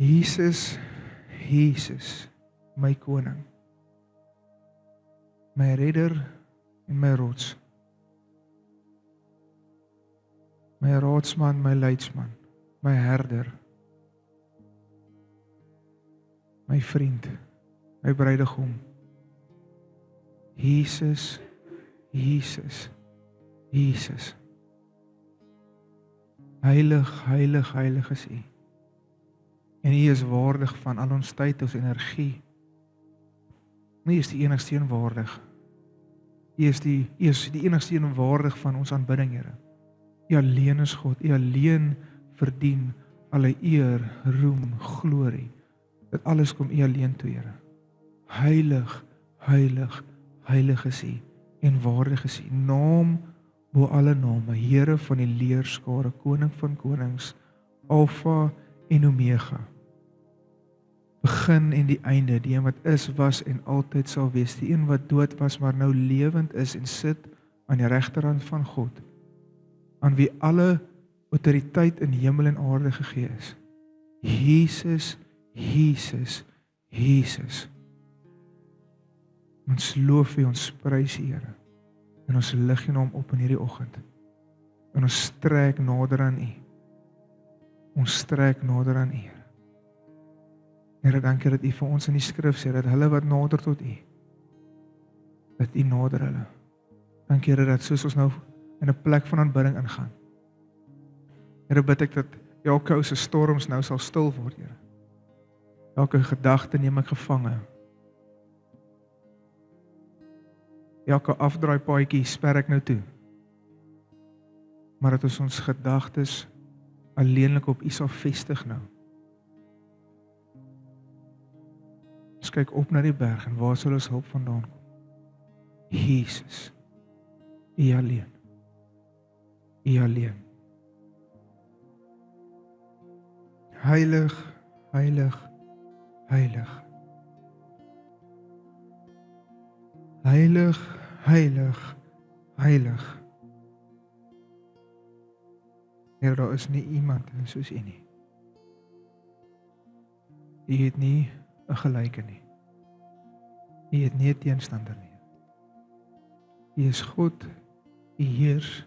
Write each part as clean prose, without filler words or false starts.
Jesus, Jesus, my koning, my redder en my rots, my raadsman, my leidsman, my herder, my vriend, my bruidegom. Jesus, Jesus, Jesus. Heilig, heilig, heilig is U. En U is waardig van al ons tyd, ons energie. U is die enigste een waardig. U is die enigste een waardig van ons aanbidding, Here. U alleen is God. U alleen verdien alle eer, roem, glorie. Dit alles kom U alleen toe, Here. Heilig, heilig, heilig is U en waardig is U. Naam bo alle name, Here van die leerskare, koning van konings, Alfa en Omega. Begin en die einde, die een wat is, was en altyd sal wees, die een wat dood was, maar nou lewend is en sit aan die regterhand van God, aan wie alle autoriteit in hemel en aarde gegee is. Jesus, Jesus, Jesus. Ons loof U, ons prys U, Here. En ons lig U naam op in hierdie oggend. En ons strek nader aan U. Ons strek nader aan U, Here. Here, dankie dat U vir ons in die skrif sê, dat hulle wat nader tot U, dat U nader hulle. Dankie, Here, dat soos ons nou in 'n plek van aanbidding ingaan. Here, bid ek dat elke ou se storms nou sal stil word, Here. Elke gedagte neem ek gevange. Elke afdraaipaadjie sper ek nou toe. Maar dat ons gedagtes alleenlik op U sal vestig nou. Ons kyk op na die berg en waar sal ons hulp vandaan kom? Jesus, U alleen. U alleen. Heilig, heilig, heilig. Heilig, heilig, heilig. Here, daar is nie iemand soos U nie. U het nie 'n gelyke nie. U het nie 'n teenstander nie. U is God, U heers,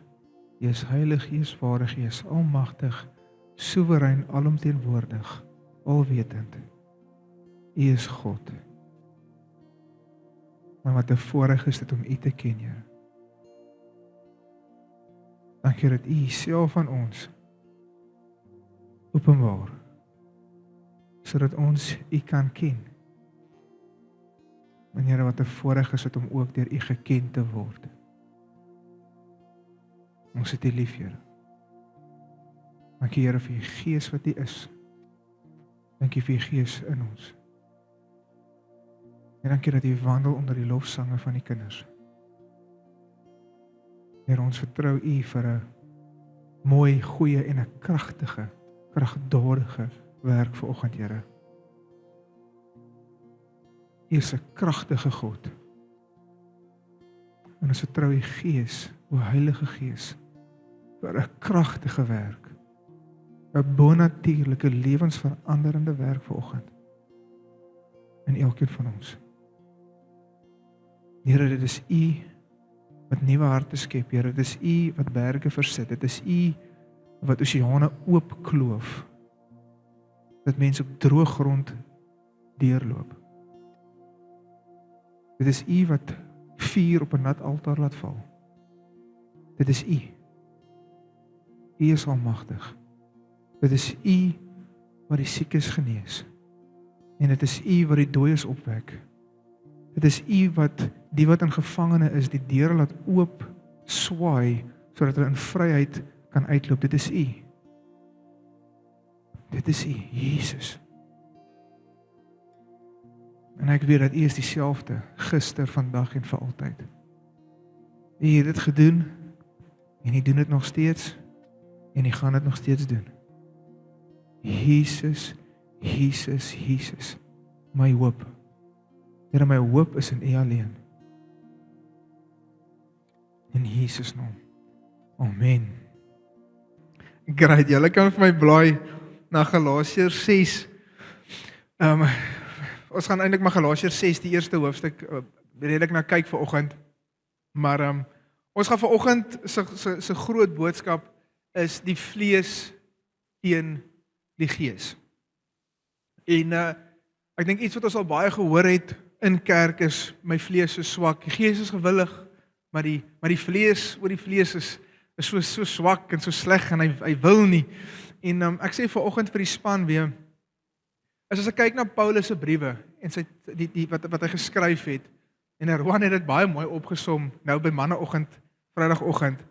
U is heilig, U is waardig, U is almagtig, soewerein, alomteenwoordig, alwetend. U is God. Maar wat 'n voorreg is dit om U te ken, Here. Dankie dat U self aan ons openbaar, sodat ons U kan ken. En Here, wat 'n voorreg is dit om ook deur U geken te word. Ons het U lief, Here. Dankie, Here, vir U Gees wat U is. Dankie vir U Gees in ons. En dankie dat U wandel onder die lofsange van die kinders. Here, ons vertrou U vir 'n mooi, goeie en 'n kragtige, kragdadige werk vanoggend, Here. U is 'n kragtige God. En ons vertrou U Gees, o Heilige Gees, vir 'n kragtige werk. 'n bonatuurlike, lewensveranderende werk vanoggend. In elkeen van ons. Here, dit is U wat nuwe harte skep, Here. Dit is U wat berge versit. Dit is U wat oseane oopkloof. Dat mense op droë grond deurloop. Dit is U wat vuur op 'n nat altaar laat val. Dit is U. U is almagtig. Dit is U wat die siekes genees. En dit is U wat die dooies opwek. Dit is U wat die wat in gevangene is, die deure laat oop swaai, sodat hulle in vryheid kan uitloop. Dit is U. Dit is U, Jesus. En ek weet dat U is dieselfde, gister, vandag en vir altyd. U het dit gedoen, en U doen dit nog steeds, en U gaan dit nog steeds doen. Jesus, Jesus, Jesus, my hoop. Here, my hoop is in U alleen. In Jesus naam. Amen. Great, julle kan vir my blaai na Galasiërs 6 Um, ons gaan eintlik maar Galasiërs 6 die eerste hoofstuk redelik na kyk vanoggend. Maar ons gaan vanoggend se groot boodskap is die vlees teen die gees. En ek dink iets wat ons al baie gehoor het in kerk is my vlees is swak. Die gees is gewillig, maar die vlees oor die vlees is so swak en so sleg en hy wil nie. En ek sê vanoggend vir die span weer, as ek kyk na Paulus se briewe en wat hy geskryf het, en Erwan het dit baie mooi opgesom nou by manneoggend, Vrydagoggend.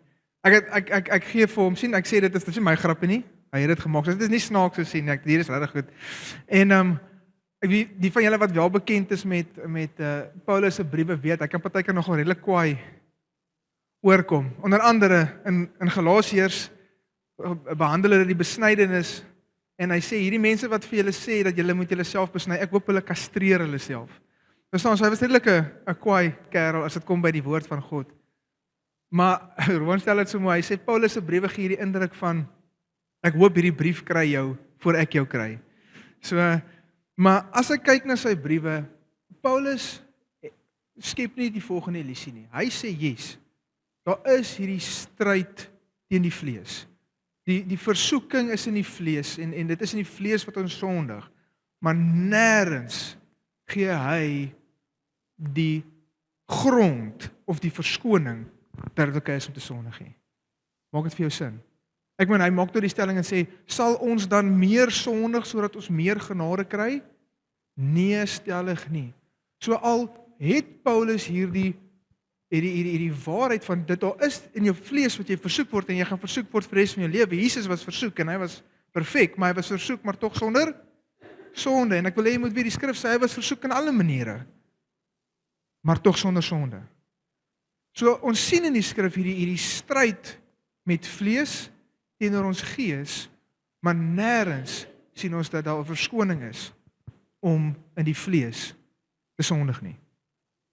Ek gee vir hom sien, ek sê dit is nie my grappie nie. Hy het dit gemaak. Dit is nie snaaks te sien, hier is regtig goed. En die van julle wat wel bekend is met Paulus se briewe weet, hy kan partykeer nogal redelik kwaai oorkom. Onder andere in Galasiërs behandel hulle die besnydenis en hy sê hierdie mense wat vir julle sê dat julle moet julle self besny, ek hoop hulle kastreer hulle self. Verstaan, hy was redelik 'n kwaai kerel as dit kom by die woord van God. Maar Rowan stel dit so mooi, hy sê Paulus se briewe gee hierdie indruk van ek hoop hierdie brief kry jou voor ek jou kry. So, maar as ek kyk na sy briewe, Paulus skep nie die volgende illusie nie. Hy sê yes, daar is hierdie stryd teen die vlees. Die versoeking is in die vlees en dit is in die vlees wat ons sondig. Maar nêrens gee hy die grond of die verskoning dat dit okay is om te sondig nie. Maak dit vir jou sin? Ek meen, hy maak tot die stelling en sê, sal ons dan meer sondig sodat ons meer genade kry? Nee, stellig nie. So al het Paulus hierdie waarheid van dit daar is in jou vlees wat jy versoek word en jy gaan versoek word vir die res van jou lewe. Jesus was versoek en hy was perfek, maar hy was versoek maar tog sonder sonde. En ek wil hê jy moet weer die skrif sê, hy was versoek in alle maniere, maar tog sonder sonde. So ons sien in die skrif hierdie stryd met vlees teenoor ons gees, maar nêrens sien ons dat daar 'n verskoning is om in die vlees te sondig nie.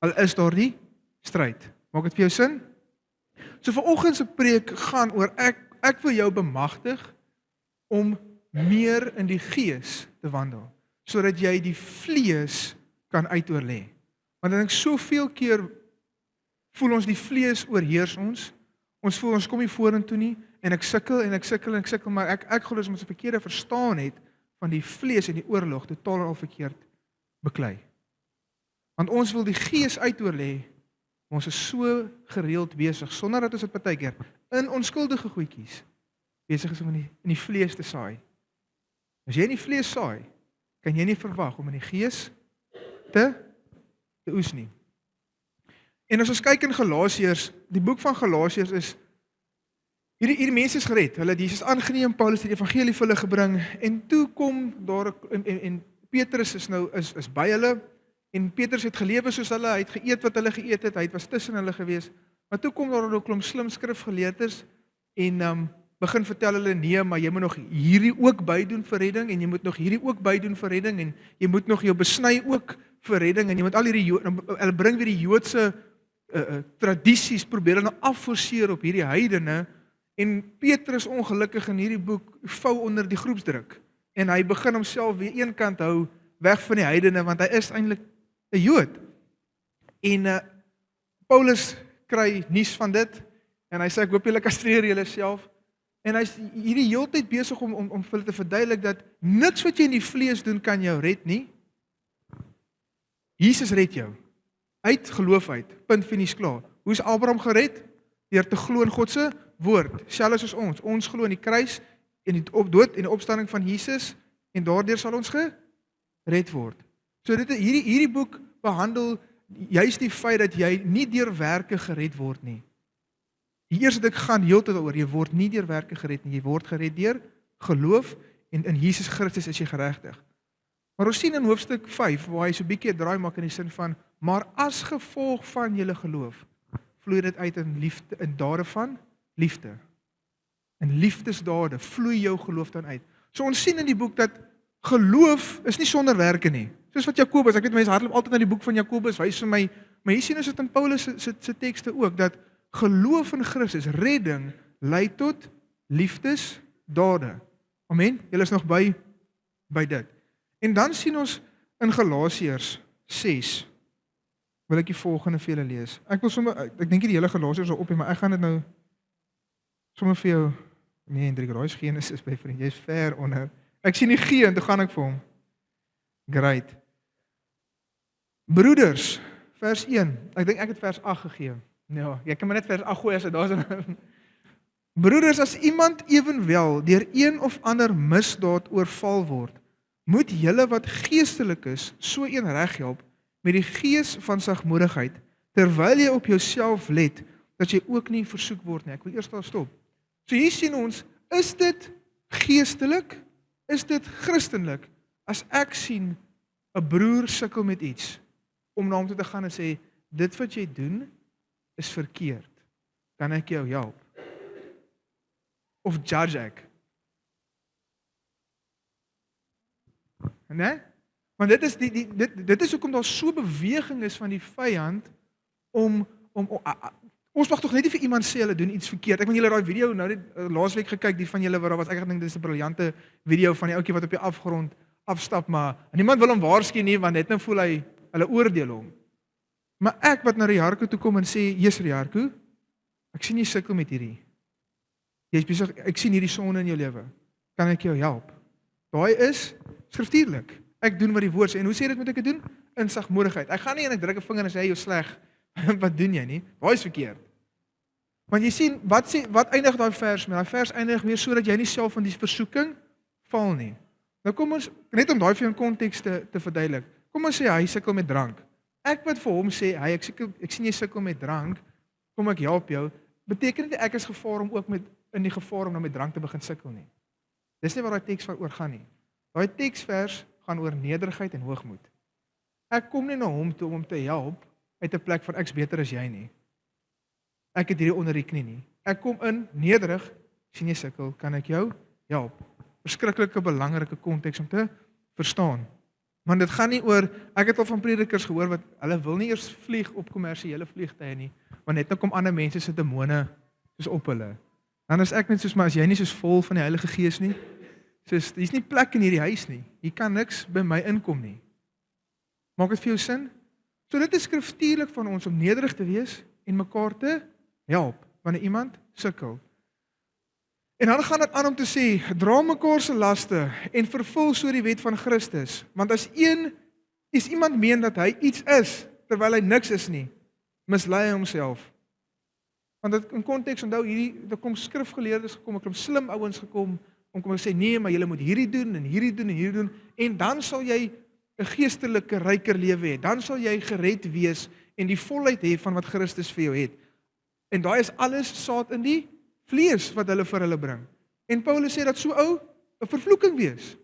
Al is daar die stryd. Maak dit vir jou sin? So vanoggend se preek gaan oor ek wil jou bemagtig om meer in die gees te wandel, sodat jy die vlees kan uitoorlê. Want ek dink soveel keer voel ons die vlees oorheers ons. Ons voel ons kom nie vorentoe nie en ek sukkel, maar ek glo as ons 'n verkeerde verstaan het van die vlees en die oorlog totaal en al verkeerd beklei. Want ons wil die gees uitoorlê. Ons is so gereeld besig, sonder dat ons dit partykeer in onskuldige goedjies besig is om in die vlees te saai. As jy in die vlees saai, kan jy nie verwag om in die gees te oes nie. En as ons kyk in Galasiërs, die boek van Galasiërs is, hierdie mense is gered, hulle het Jesus aangeneem, Paulus het die evangelie vir hulle gebring, en toe kom daar, en Petrus is by hulle, en Petrus het gelewe soos hulle, hy het geëet wat hulle geëet het, hy was tussen hulle gewees, maar toe kom daar 'n klomp slim skrifgeleerdes, en begin vertel hulle, nee, maar jy moet nog hierdie ook bydoen vir redding, en jy moet nog hierdie ook bydoen vir redding, en jy moet nog jou besny ook vir redding, en jy moet al hierdie, hulle bring weer die Joodse tradisies, probeer hulle afforceer op hierdie heidene, en Petrus ongelukkig in hierdie boek vou onder die groepsdruk, en hy begin homself weer een kant hou, weg van die heidene, want hy is eintlik 'n Jood. En Paulus kry nuus van dit, en hy sê, ek hoop julle kastreer julle self, en hy is hierdie heeltyd besig om vir hulle te verduidelik, dat niks wat jy in die vlees doen, kan jou red nie. Jesus red jou. Uit geloof uit, punt finies klaar. Hoe is Abraham gered? Deur te glo in God se woord, selfs as ons glo in die kruis, en die dood en die opstanding van Jesus, en daardeur sal ons gered word. So hierdie boek behandel juist die feit dat jy nie deur werke gered word nie. Die eerste ding gaan heeltyd daaroor, jy word nie deur werke gered nie, jy word gered deur geloof, en in Jesus Christus is jy geregtig. Maar ons sien in hoofstuk 5, waar hy so 'n bietjie 'n draai maak in die sin van, maar as gevolg van julle geloof, vloei dit uit in liefde, in dade van liefde. In liefdesdade vloei jou geloof dan uit. So ons sien in die boek dat geloof is nie sonder werke nie. Soos wat Jakobus, ek weet mense hardloop altyd na die boek van Jakobus, wys vir my, maar hier sien ons dit in Paulus se tekste ook, dat geloof in Christus, redding, lei tot liefdesdade. Amen, julle is nog by dit. En dan sien ons in Galasiërs 6 wil ek die volgende vir julle lees. Ek dink nie die hele Galasiërs op nie, maar ek gaan dit nou sommer vir jou, nee, Hendrik, raai is Genesis by vriend, jy is ver onder. Ek sien nie G en toe gaan ek vir hom. Great. Broeders, vers 1, ek dink ek het vers 8 gegee. Ja, jy kan maar net vers 8 gooi as dit daar is. Broeders, as iemand ewenwel deur een of ander misdaad oorval word, moet julle wat geestelik is, so een reg help met die gees van sagmoedigheid, terwyl jy op jouself let, dat jy ook nie versoek word nie. Ek wil eers daar stop. So hier sien ons, is dit geestelik? Is dit Christelik? As ek sien 'n broer sukkel met iets, om na hom toe te gaan en sê, dit wat jy doen is verkeerd. Kan ek jou help? Of judge ek? Nee? Want dit is hoekom daar so beweging is van die vyand om ons mag tog net nie vir iemand sê hulle doen iets verkeerd. Ek weet julle daai video nou net laasweek gekyk, die van julle wat daar was, ek dink dis 'n briljante video van die ouetjie wat op die afgrond afstap, maar niemand wil hom waarsku nie, want net nou voel hy hulle oordeel hom. Maar ek wat na Riarko toe kom en sê, "Jesus Riarko, ek sien jy sukkel met hierdie. Jy's besig, ek sien hierdie sonde in jou lewe. Kan ek jou help?" Daai is skriftuurlik. Ek doen wat die woord sê. En hoe sê dit moet ek dit doen? In sagmoedigheid. Ek gaan nie en ek druk 'n vinger en sê, "Jy is sleg." Wat doen jy nie? Daai is verkeerd. Want jy sien, wat eindig daai vers met? Daai vers eindig weer sodat jy nie self in die versoeking val nie. Nou kom ons net om daai vir 'n konteks te verduidelik. Kom ons sê hy sukkel met drank. Ek wat vir hom sê, ek sien jy sukkel met drank, kom ek help jou, beteken nie ek is gevaar om ook in die gevaar om nou met drank te begin sukkel nie. Dis nie waar daai teks oor gaan nie. Daai teksvers gaan oor nederigheid en hoogmoed. Ek kom nie na hom toe om hom te help uit 'n plek van ek's beter as jy nie. Ek het hierdie onder die knie nie. Ek kom in nederig, sien jy sukkel, kan ek jou help? Verskriklike belangrike konteks om te verstaan. Want dit gaan nie oor, ek het al van predikers gehoor wat hulle wil nie eers vlieg op kommersiële vliegtye nie, want net nou kom ander mense se demone soos op hulle. Dan is ek net soos, maar as jy nie soos vol van die Heilige Gees nie, soos hier's nie plek in hierdie huis nie. Hier kan niks by my inkom nie. Maak dit vir jou sin? So dit is skriftuurlik van ons om nederig te wees en mekaar te help wanneer iemand sukkel. En dan gaan dit aan om te sê, dra mekaar se laste en vervul so die wet van Christus. Want as iemand meen dat hy iets is, terwyl hy niks is nie, mislei hy homself. Want dit in konteks onthou daar kom skrifgeleerdes gekom, ek kom slim ouens gekom, om kom sê, nee, maar jy moet hierdie doen, en hierdie doen, en hierdie doen, en dan sal jy 'n geestelike ryker lewe hê, dan sal jy gered wees, en die volheid hê van wat Christus vir jou het. En daai is alles saad in die vlees wat hulle vir hulle bring. En Paulus sê dat so ou 'n vervloeking wees.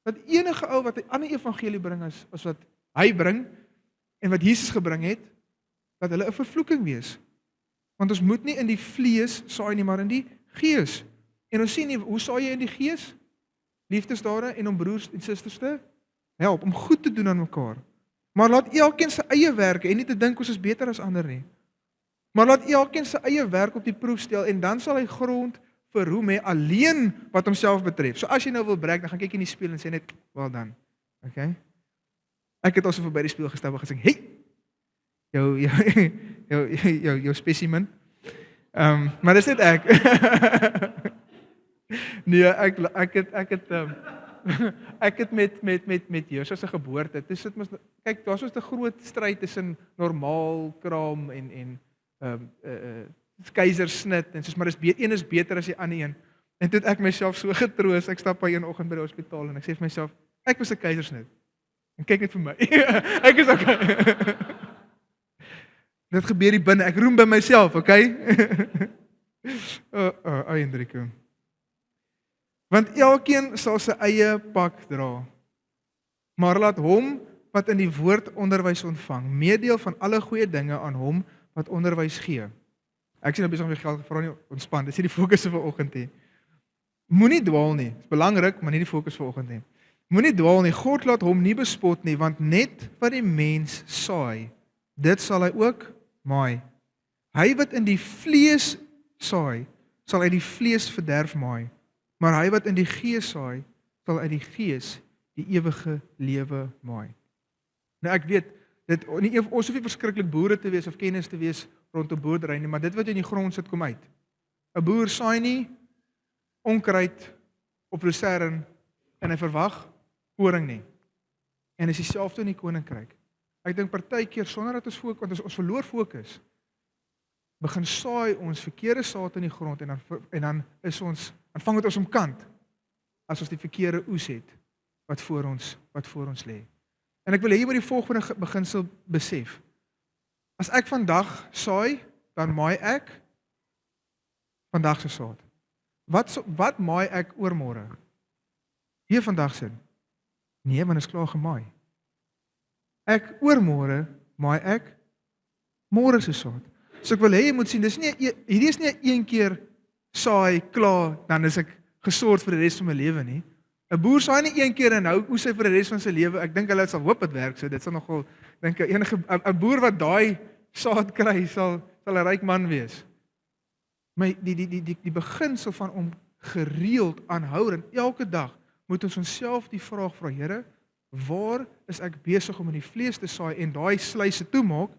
Dat enige ou wat 'n ander evangelie bring as wat hy bring en wat Jesus gebring het, dat hulle 'n vervloeking wees. Want ons moet nie in die vlees saai nie, maar in die gees. En ons sien nie, hoe saai jy in die gees? Liefdesdade en om broers en susters te help, om goed te doen aan mekaar. Maar laat elkeen sy eie werk en nie te dink ons is beter as ander nie. Maar laat elkeen sy eie werk op die proef stel en dan sal hy grond vir roem hê alleen wat homself betref. So as jy nou wil breek, dan gaan kyk in die spieël en sê net, well done. Okay? Ek het also verby die spieël gestap en gesê, "Hey, jou specimen." Maar dis net ek. Nee, ek het met Jesus se geboorte. Dis dit mos kyk, daar's so 'n groot stryd tussen normaal kraam en keisersnit en soos maar een is beter as die ander een. En toe het ek myself so getroos. Ek stap by een oggend by die hospitaal en ek sê vir myself, ek was 'n keisersnit. En kyk net vir my. Ek is okay. Dit gebeur hier binne. Ek roem by myself, okay? Hendrik. Want elkeen sal sy eie pak dra. Maar laat hom wat in die woord onderwys ontvang, meedeel van alle goeie dinge aan hom wat onderwys gee. Ek sien nou besig om weer geld gevra nie, ontspan. Dis nie die fokus vir oggend nie. Moenie dwaal nie. Dit is belangrik, maar nie die fokus vir oggend nie. Moenie dwaal nie. God laat hom nie bespot nie, want net wat die mens saai, dit sal hy ook maai. Hy wat in die vlees saai, sal uit die vlees verderf maai. Maar hy wat in die gees saai, sal uit die gees die ewige lewe maai. Nou ek weet, ons hoef nie verskriklik boere te wees of kennis te wees rondom boerdery nie, maar dit wat in die grond sit kom uit. 'n Boer saai nie onkruid op lucern en hy verwag koring nie. En dis dieselfde in die koninkryk. Ek dink partykeer sonder dat want ons verloor fokus, begin saai ons verkeerde saad in die grond en dan vang dit ons omkant as ons die verkeerde oes het wat voor ons lê. En ek wil hê jy moet die volgende beginsel besef. As ek vandag saai, dan maai ek vandag se saad. Wat maai ek oormôre? Hier vandag sin. Nee, want is klaar gemaai. Ek oormôre maai ek môre se saad. So ek wil hê jy moet sien, hierdie is nie een keer saai klaar, dan is ek gesort vir die res van my lewe nie. 'n Boer saai nie een keer en hou oes hy vir die res van sy lewe. Ek dink hulle sal hoop dit werk. So dit sal nogal dink 'n boer wat daai saad kry sal 'n ryk man wees. Maar die beginsel van om gereeld aanhoudend elke dag moet ons onsself die vraag vra, Here, waar is ek besig om in die vlees te saai en daai sluise toemaak?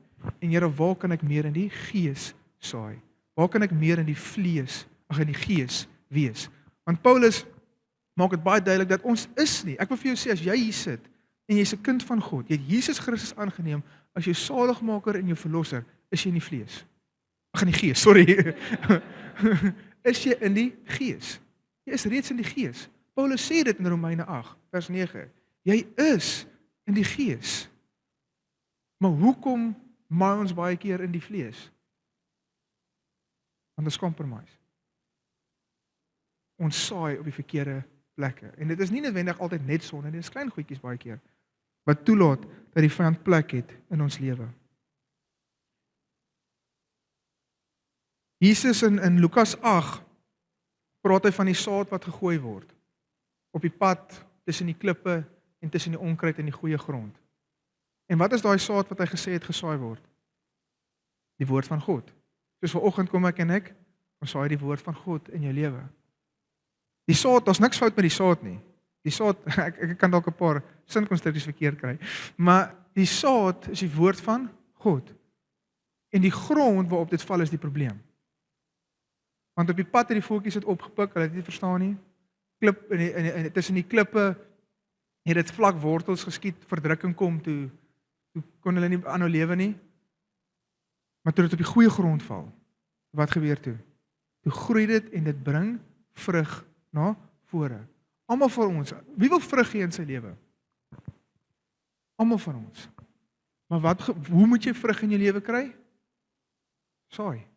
En Here, waar kan ek meer in die gees saai? Waar kan ek meer in die vlees, in die gees wees? Want Paulus maak dit baie duidelik dat ons is nie. Ek wil vir jou sê, as jy hier sit en jy's 'n kind van God, jy het Jesus Christus aangeneem as jou saligmaker en jou verlosser, is jy in die vlees. In die gees, sorry. Is jy in die gees? Jy is reeds in die gees. Paulus sê dit in Romeine 8, vers 9. Jy is in die gees. Maar hoekom maai ons baie keer in die vlees? Want ons compromise. Ons saai op die verkeerde plekke. En dit is nie noodwendig altyd net sonde nie, dit is klein goedjies baie keer wat toelaat dat die vyand plek het in ons lewe. Jesus in Lukas 8 praat hy van die saad wat gegooi word op die pad tussen die klippe en tussen die onkruid en die goeie grond. En wat is daai saad wat hy gesê het gesaai word? Die woord van God. Soos vanoggend kom ek en ons saai die woord van God in jou lewe. Die saad, daar's niks fout met die saad nie. Die saad, ek kan dalk 'n paar sinkonstruksies verkeerd kry, maar die saad is die woord van God. En die grond waarop dit val is die probleem. Want op die pad het die voeltjies dit opgepik, hulle het dit nie verstaan nie. Klip en tussen die klippe het dit vlak wortels geskiet, verdrukking kom toe kon hulle nie aanhou lewe nie. Maar toe dit op die goeie grond val, wat gebeur toe? Toe groei dit en dit bring vrug na vore. Almal van ons, wie wil vrug hê in sy lewe? Almal van ons. Maar hoe moet jy vrug in jou lewe kry? Saai.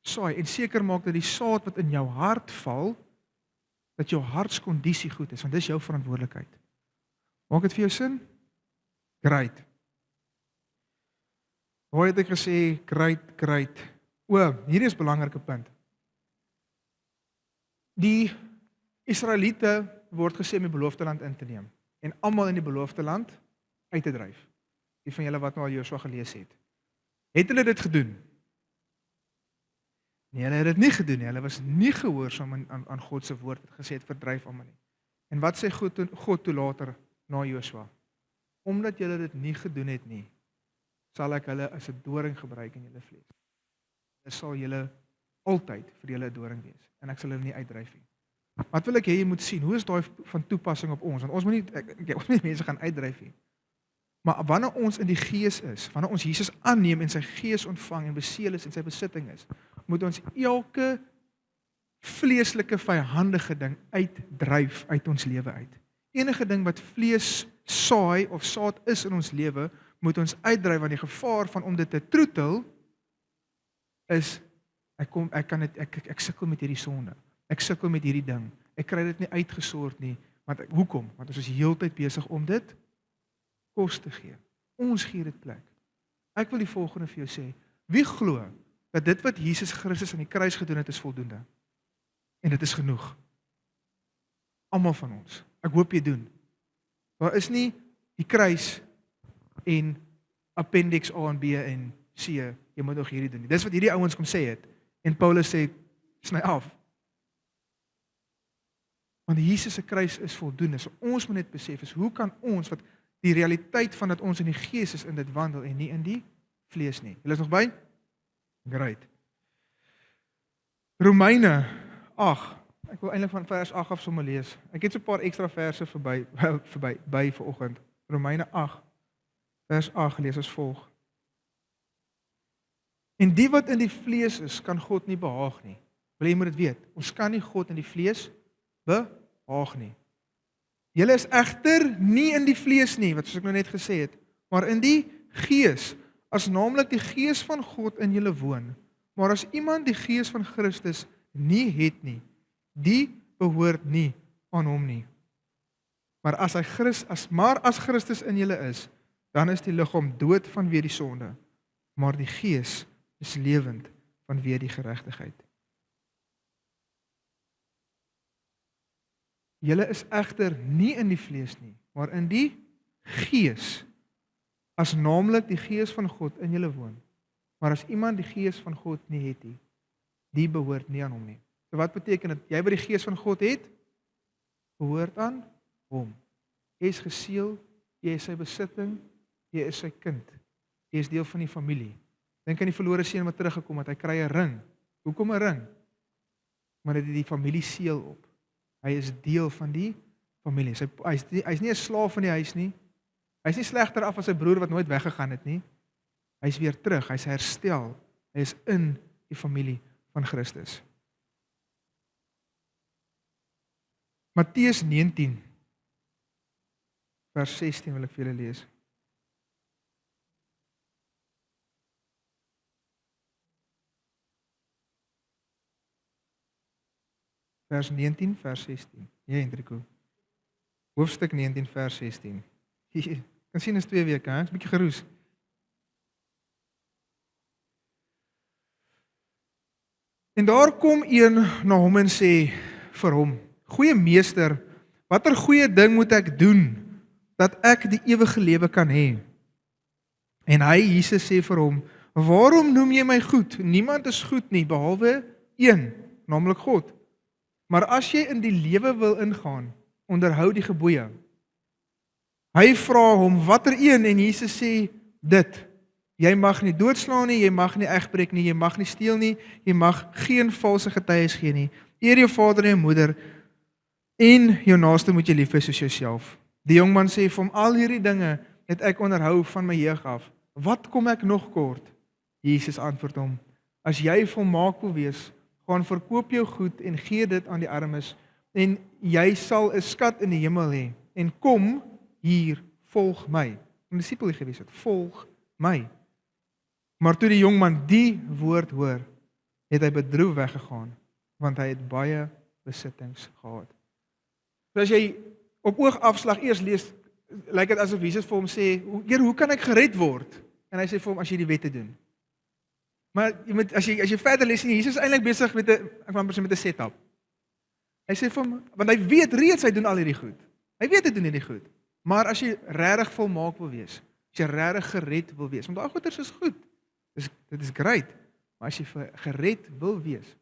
Saai en seker maak dat die saad wat in jou hart val, dat jou hartskondisie goed is, want dis jou verantwoordelikheid. Maak dit vir jou sin? Great. Hoe het ek gesê, great. Hierdie is 'n belangrike punt. Die Israeliete word gesê om die beloofde land in te neem en almal in die beloofde land uit te dryf. Die van julle wat nou al Josua gelees het. Het hulle dit gedoen? Nee, hulle het dit nie gedoen nie. Hulle was nie gehoorsaam aan God se woord wat gesê het verdryf almal nie. En wat sê God toe later na Josua? Omdat julle dit nie gedoen het nie, sal ek hulle as 'n doring gebruik in julle vlees. Dit sal julle altyd vir julle 'n doring wees en ek sal hulle nie uitdryf nie. Wat wil ek hê jy moet sien? Hoe is daai van toepassing op ons? Want ons moet nie mense gaan uitdryf nie. Maar wanneer ons in die gees is, wanneer ons Jesus aanneem en sy gees ontvang en beseël is en sy besitting is, moet ons elke vleeslike vyhandige ding uitdryf uit ons lewe uit. Enige ding wat vlees saai of saad is in ons lewe, moet ons uitdryf, want die gevaar van om dit te troetel is ek sukkel met hierdie sonde. Ek sukkel met hierdie ding. Ek kry dit nie uitgesort nie. Want hoekom? Want ons is heeltyd besig om dit kos te gee. Ons gee dit plek. Ek wil die volgende vir jou sê. Wie glo dat dit wat Jesus Christus aan die kruis gedoen het is voldoende? En dit is genoeg. Almal van ons. Ek hoop jy doen. Daar is nie die kruis en appendix A en B en C, jy moet nog hierdie doen nie. Dis wat hierdie ouens kom sê het. En Paulus sê, sny af. Want Jesus se kruis is voldoende. So ons moet net besef is, hoe kan ons, wat die realiteit van dat ons in die gees is in dit wandel en nie in die vlees nie. Julle is nog by? Great. Romeine 8. Ek wil eintlik van vers 8 af sommer lees. Ek het so 'n paar ekstra verse by vanoggend. Romeine 8 vers 8 lees as volg. En die wat in die vlees is, kan God nie behaag nie. Wil jy moet dit weet, ons kan nie God in die vlees behaag nie. Julle is egter nie in die vlees nie, wat soos ek nou net gesê het, maar in die gees, as naamlik die gees van God in julle woon. Maar as iemand die gees van Christus nie het nie, die behoort nie aan hom nie. Maar as Christus in julle is, dan is die liggaam dood vanweë die sonde, maar die gees is lewend vanweë die geregtigheid. Julle is egter nie in die vlees nie, maar in die gees, as naamlik die gees van God in julle woon. Maar as iemand die gees van God nie het nie, die behoort nie aan hom nie. So wat beteken dit? Jy wat die gees van God het, behoort aan hom. Jy is geseël, jy is sy besitting, jy is sy kind. Jy is deel van die familie. Dink aan die verlore seun wat teruggekom het, hy kry 'n ring. Hoekom 'n ring? Maar dit het die familie seël op. Hy is deel van die familie. Hy is nie 'n slaaf van die huis nie. Hy is nie slegter af as sy broer wat nooit weggegaan het nie. Hy is weer terug, hy is herstel. Hy is in die familie van Christus. Matteus 19 vers 16 wil ek vir julle lees. Vers 19 vers 16. Ja, Hendriko. Hoofstuk 19 vers 16. Jy kan sien is 2 weke, hè? Is 'n bietjie geroes. En daar kom een na hom en sê vir hom: Goeie meester, watter goeie ding moet ek doen dat ek die ewige lewe kan hê? En hy, Jesus, sê vir hom: Waarom noem jy my goed? Niemand is goed nie behalwe een, naamlik God. Maar as jy in die lewe wil ingaan, onderhou die gebooie. Hy vra hom: Watter een? En Jesus sê dit: Jy mag nie doodslaan nie, jy mag nie egbreek nie, jy mag nie steel nie, jy mag geen valse getuies gee nie. Eer jou vader en jou moeder en jou naaste moet jy lief hê soos jouself. Die jongman sê vir hom: Al hierdie dinge het ek onderhou van my jeug af. Wat kom ek nog kort? Jesus antwoord hom: As jy volmaak wil wees, gaan verkoop jou goed en gee dit aan die armes en jy sal 'n skat in die hemel hê. En kom hier, volg my. 'n Disipel gewees het, volg my. Maar toe die jongman die woord hoor, het hy bedroef weggegaan, want hy het baie besittings gehad. So as jy op oogafslag eers lees, lyk dit asof Jesus vir hom sê: Heer, hoe kan ek gered word? En hy sê vir hom: as jy die wette doen. Maar as jy verder lees, Jesus is eintlik besig met 'n setup. Hy sê vir hom, want hy weet reeds hy doen al hierdie goed. Hy weet hy doen hierdie goed. Maar as jy regtig volmaak wil wees, as jy regtig gered wil wees, want daai goeders is goed. Dit is great. Maar as jy gered wil wees,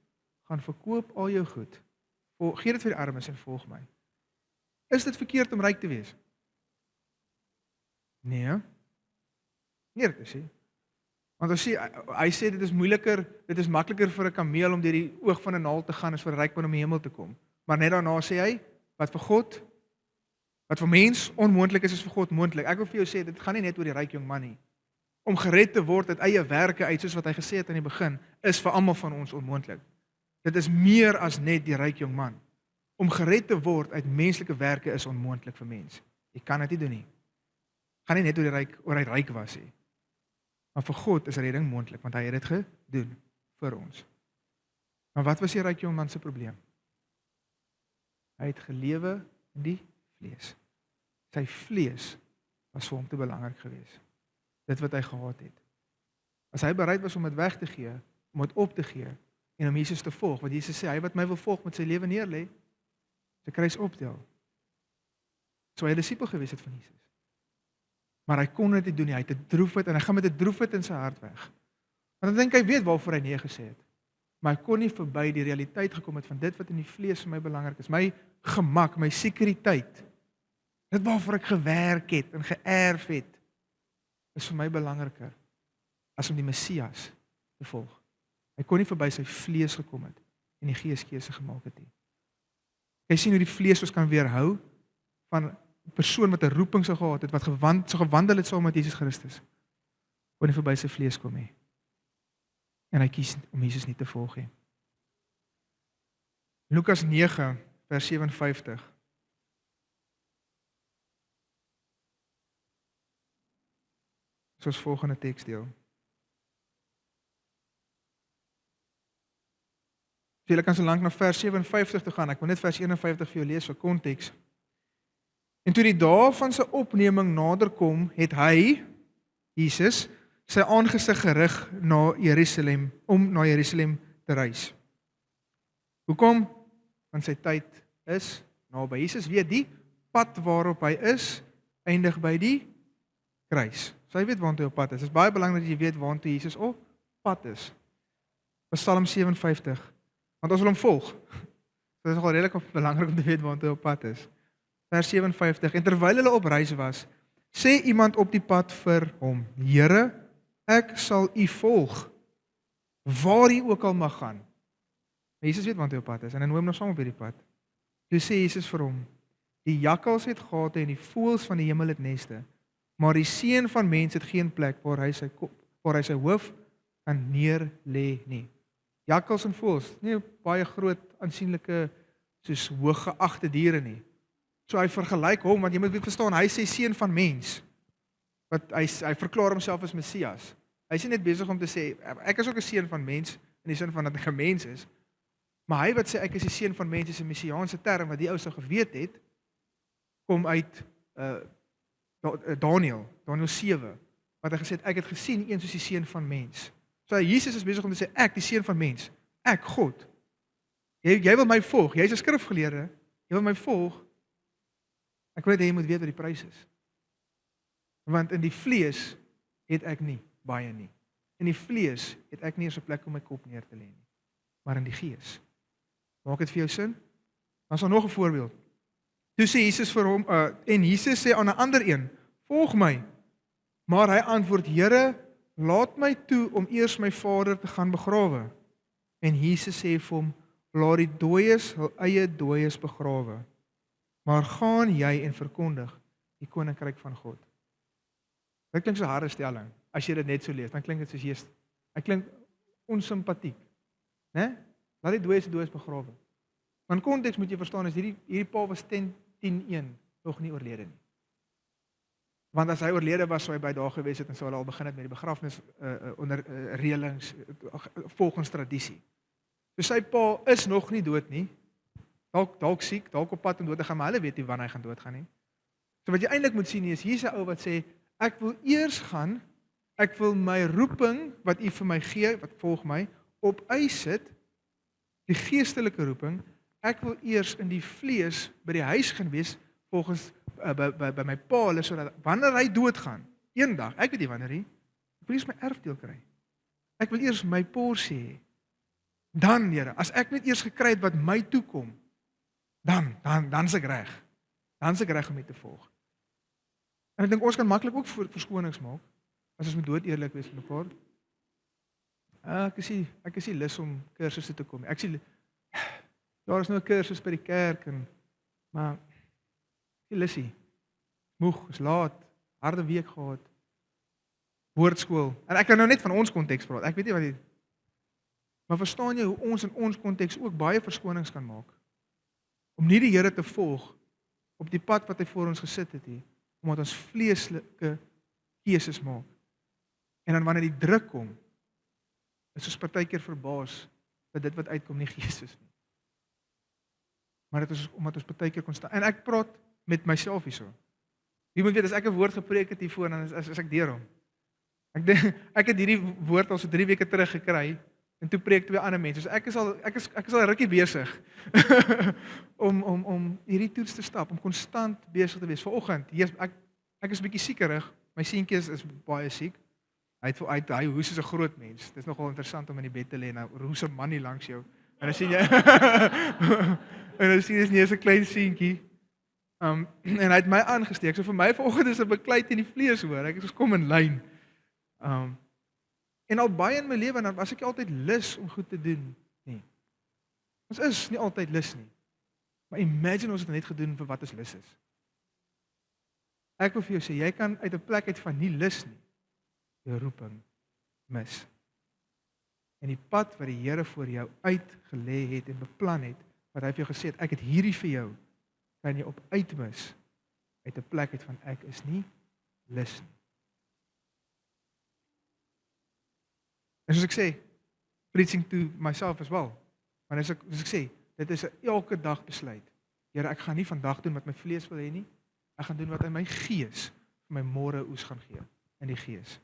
gaan verkoop al jou goed. Gee dit vir die armes en volg my. Is dit verkeerd om ryk te wees? Nee. Nee, dit is nie. Want hy sê dit is moeiliker, dit is makliker vir 'n kameel om deur die oog van 'n naald te gaan as vir 'n ryk man om in die hemel te kom. Maar net daarna sê hy, wat vir God, wat vir mens onmoontlik is vir God moontlik. Ek wil vir jou sê, dit gaan nie net oor die ryk jong man nie. Om gered te word uit eie werke uit, soos wat hy gesê het aan die begin, is vir almal van ons onmoontlik. Dit is meer as net die ryk jong man. Om gered te word uit menslike werke is onmoontlik vir mens. Jy kan dit nie doen nie. Gaan nie net oor hy ryk was nie. Maar vir God is redding moontlik, want hy het dit gedoen vir ons. Maar wat was die ryk jong man se probleem? Hy het gelewe in die vlees. Sy vlees was vir hom te belangrik geweest. Dit wat hy gehad het. As hy bereid was om dit weg te gee, om dit op te gee en om Jesus te volg, want Jesus sê hy wat my wil volg met sy lewe neerlê, sy kruis optel. So hy 'n disipel gewees het van Jesus. Maar hy kon dit nie doen nie, hy het 'n droefheid en hy gaan met 'n droefheid in sy hart weg. Want dan dink hy weet waarvoor hy nee gesê het. Maar hy kon nie verby die realiteit gekom het van dit wat in die vlees vir my belangrik is, my gemak, my sekuriteit. Dit waarvoor ek gewerk het en geërf het, is vir my belangriker as om die Messias te volg. Hy kon nie verby sy vlees gekom het en die gees keuse gemaak het nie. Jy sien hoe die vlees ons kan weerhou van 'n persoon wat 'n roeping sou gehad het, wat gewandel het saam met Jesus Christus. Kon nie verby sy vlees kom nie. En hy kies om Jesus nie te volg nie. Lukas 9 vers 57. Soos volgende teksdeel. Julle kan so lank na vers 57 toe gaan. Ek wil net vers 51 vir jou lees vir konteks. En toe die dae van sy opneming nader kom, het hy, Jesus, sy aangesig gerig na Jerusalem, om na Jerusalem te reis. Hoekom? Want sy tyd is naby. Jesus weet die pad waarop hy is, eindig by die kruis. So hy weet waartoe hy op pad is. Dit is baie belangrik dat jy weet waartoe Jesus op pad is. Psalm 57. Want ons wil hom volg. So dit is nogal redelik belangrik om te weet waartoe hy op pad is. Vers 57. En terwyl hulle op reis was, sê iemand op die pad vir hom: Here, ek sal u volg, waar u ook al mag gaan. Jesus weet waartoe hy op pad is en hy nooi hom nou saam op hierdie pad. Toe sê Jesus vir hom: Die jakkals het gate en die voëls van die hemel het neste, maar die seun van mens het geen plek waar hy sy hoof kan neer lê nie. Jakkals en voëls, nie baie groot aansienlike soos hooggeagte diere nie. So hy vergelyk hom, want jy moet verstaan, hy sê seun van mens. Wat hy verklaar homself as Messias. Hy is nie net besig om te sê ek is ook 'n seun van mens in die sin van dat ek 'n mens is. Maar hy wat sê ek is die seun van mens is 'n messiaanse term wat die ou sou geweet het, kom uit Daniël 7, wat hy gesê het ek het gesien een soos die seun van mens. So Jesus is besig om te sê ek die seun van mens, ek God. Jy wil my volg, jy's 'n skrifgeleerde, jy wil my volg. Ek wil net hê jy moet weet wat die prys is. Want in die vlees het ek nie baie nie. In die vlees het ek nie eens 'n plek om my kop neer te lê nie. Maar in die gees. Maak dit vir jou sin? Dan is daar nog 'n voorbeeld. Toe sê Jesus vir hom, en Jesus sê aan 'n ander een, volg my. Maar hy antwoord, Here, laat my toe om eers my vader te gaan begrawe. En Jesus sê vir hom, laat die dooies hul eie dooies begrawe. Maar gaan jy en verkondig die koninkryk van God. Dit klink so 'n harde stelling. As jy dit net so lees, dan klink dit soos Jesus. Hy klink onsimpatiek, né? Laat die dooies begrawe. Maar in konteks moet jy verstaan is hierdie pa was 10-1 nog nie oorlede nie. Want as hy oorlede was, sou hy by daar gewees het en sou hulle al begin het met die begrafnis onder reëlings volgens tradisie. So sy pa is nog nie dood nie. Dalk siek, dalk op pad om dood te gaan, maar hulle weet nie wanneer hy gaan doodgaan nie. So wat jy eintlik moet sien is hier's 'n ou wat sê ek wil eers gaan, ek wil my roeping wat u vir my gee, wat volg my, op eis sit, die geestelike roeping. Ek wil eers in die vlees by die huis gaan wees volgens by my pa, hulle sodat wanneer hy doodgaan, eendag, ek weet nie wanneer nie, ek wil eers my erfdeel kry. Ek wil eers my porsie hê. Dan, Here, as ek net eers gekry het wat my toekom, dan is ek reg. Dan is ek reg om dit te volg. En ek dink ons kan maklik ook verskonings maak as ons moet dood eerlik wees met mekaar. Ek is nie lus om kursusse te kom. Ek sê daar is nou 'n kursus by die kerk maar nie lus nie. Moeg, is laat, harde week gehad. Woordskool. En ek kan nou net van ons konteks praat. Ek weet nie wat jy maar verstaan jy hoe ons in ons konteks ook baie verskonings kan maak om nie die Here te volg op die pad wat hy voor ons gesit het nie, omdat ons vleeslike keuses maak. En dan wanneer die druk kom, is ons partykeer verbaas dat dit wat uitkom nie gees is nie. Maar dit is omdat ons partykeer konstant. En ek praat met myself hierso. Wie moet weet as ek 'n woord gepreek het hiervoor dan is ek deur hom. Ek het hierdie woord al so 3 weke terug gekry en toe preek 2 ander mense. So ek is al rukkie besig om hierdie toets te stap, om konstant besig te wees. Vanoggend, ek is 'n bietjie siekerig. My seentjie is baie siek. Hy hoes is 'n groot mens. Dit is nogal interessant om in die bed te lê en nou hoes 'n man nie langs jou. En dan sien jy en dan sien jy is nie 'n klein seentjie. En hy het my aangesteek. So vir my vanoggend is 'n beklei teen die vlees hoor. Ek het kom in lyn. En al baie in my lewe dan was ek altyd lus om goed te doen nie. Ons is nie altyd lus nie. Maar imagine ons het net gedoen vir wat ons lus is. Ek wil vir jou sê, jy kan uit 'n plek uit van nie lus nie, jou roeping mis. En die pad wat die Here vir jou uitgelê het en beplan het, wat hy vir jou gesê het, ek het hierdie vir jou, kan jy op uitmis uit 'n plek uit van ek is nie lus nie. En soos ek sê, preaching to myself as well. Maar soos ek sê, dit is 'n elke dag besluit. Here, ek gaan nie vandag doen wat my vlees wil hê nie. Ek gaan doen wat in my gees vir my môre oes gaan gee in die gees.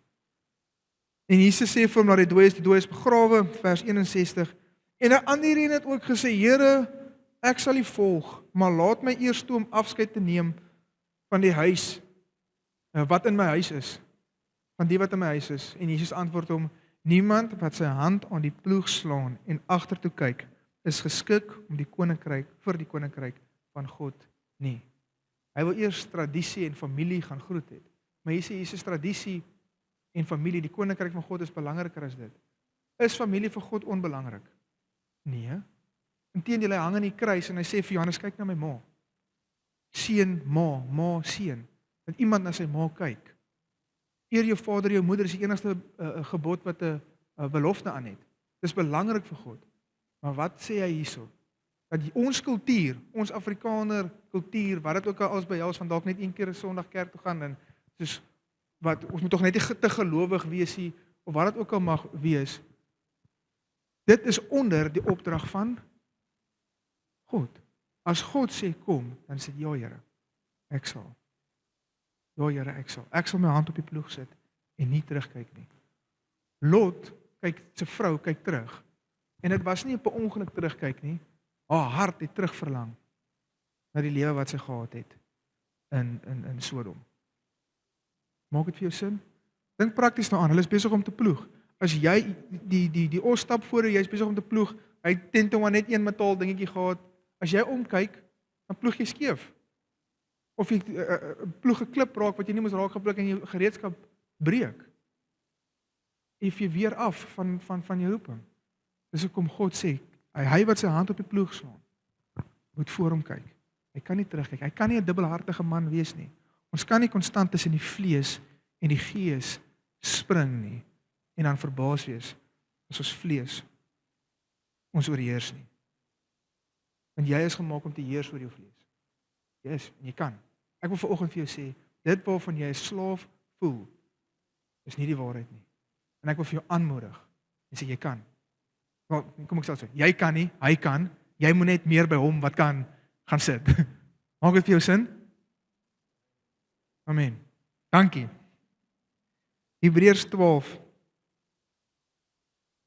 En Jesus sê vir hom dat die dooies begrawe, vers 61. En 'n ander een het ook gesê, Here, ek sal U volg, maar laat my eers toe om afskeid te neem van die huis wat in my huis is. Van die wat in my huis is. En Jesus antwoord hom, niemand wat sy hand aan die ploeg slaan en agtertoe kyk, is geskik om die koninkryk vir die koninkryk van God nie. Hy wil eers tradisie en familie gaan groet het. Maar hier sê Jesus tradisie en familie, die koninkryk van God is belangriker as dit. Is familie vir God onbelangrik? Nee. Inteendeel, hy hang aan die kruis en hy sê vir Johannes, kyk na my ma. Seun, ma, seun. Dat iemand na sy ma kyk. Eer jou vader, jou moeder is die enigste gebod wat 'n belofte aan het. Dis belangrik vir God. Maar wat sê hy hierso? Dat ons kultuur, ons Afrikaner kultuur, wat dit ook al behels van dalk net een keer 'n Sondag kerk toe gaan en soos wat ons moet tog net nie te gelowig wees nie of wat dit ook al mag wees. Dit is onder die opdrag van God. As God sê kom, dan sê ja Here, ek sal. Ja Here, ek sal. Ek sal my hand op die ploeg sit en nie terugkyk nie. Lot kyk sy vrou kyk terug. En dit was nie op 'n ongeluk terugkyk nie. Haar hart het terugverlang na die lewe wat sy gehad het in Sodom. Maak dit vir jou sin? Dink prakties nou aan, hulle is besig om te ploeg. As jy die os stap voor jy is besig om te ploeg, hy het tentoon net een metaal dingetjie gehad. As jy omkyk, dan ploeg jy skeef. Of jy ploeg 'n klip raak wat jy nie moes raak gepluk en jou gereedskap breek. If jy weer af van jou roeping. Dis hoekom God sê, hy wat sy hand op die ploeg slaan, moet voor hom kyk. Hy kan nie terugkyk. Hy kan nie 'n dubbelhartige man wees nie. Ons kan nie konstant tussen die vlees en die gees spring nie en dan verbaas wees as ons vlees ons oorheers nie. Want jy is gemaak om te heers oor jou vlees. Jy is, en jy kan. Ek wil vanoggend vir jou sê, dit waarvan jy 'n slaaf voel, is nie die waarheid nie. En ek wil vir jou aanmoedig en sê jy kan. Wel, kom ek sê so, jy kan nie, hy kan. Jy moet net meer by hom wat kan gaan sit. Maak dit vir jou sin? Amen. Dankie. Hebreërs 12